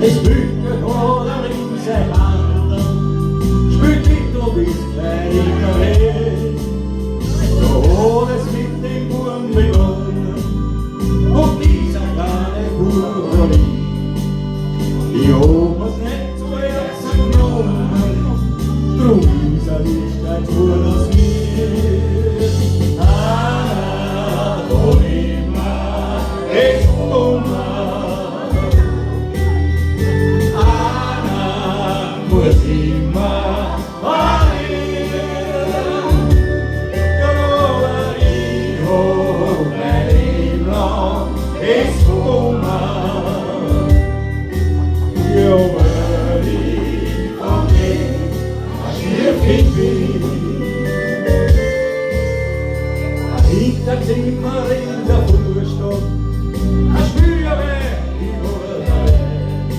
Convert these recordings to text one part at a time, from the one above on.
Es bygger hårdare in sig handen, spyrt vitt och vitt färgna väg. Och hårets mitt en bom vid munnen, och visar kan en god i. I hoppas nätt och jag som någon, tro visar visst att hårdas mer. Anna, Dorima, Escoma. Hitta timmar in där förstått, här spyr jag väg i våra väg.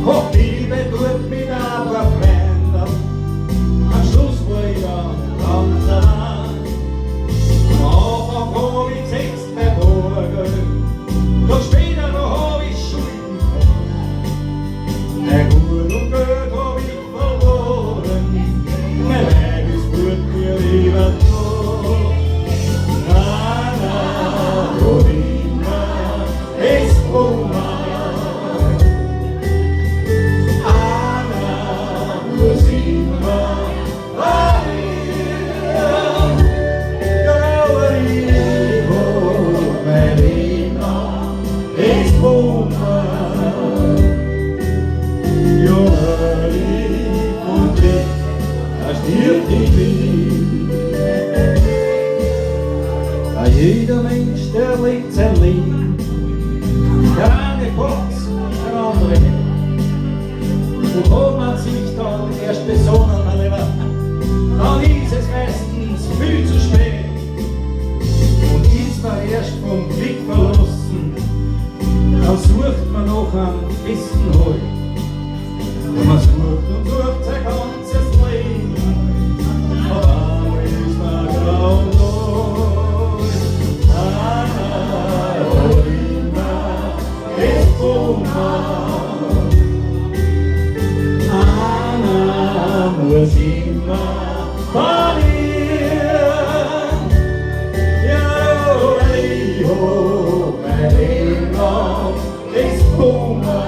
Och livet upp mina vänner, här slåss bröja dansarna. Och på vi text med vågor, då spelar då har vi skjut. När går de gör har vi förloren, men vägen spurt ner livet på. Jeder Mensch, der lebt sein Leben, keine Box, keine andere mehr. Und wo man sich dann erst besonnen hat, dann ist es meistens viel zu spät. Und ist man erst vom Blick verlassen, dann sucht man noch einen festen Halt. Und man sucht und sucht sein ganzes Leben, aber einmal ist man grau. Dorima, Maria, Hijo, Melino, Espuma,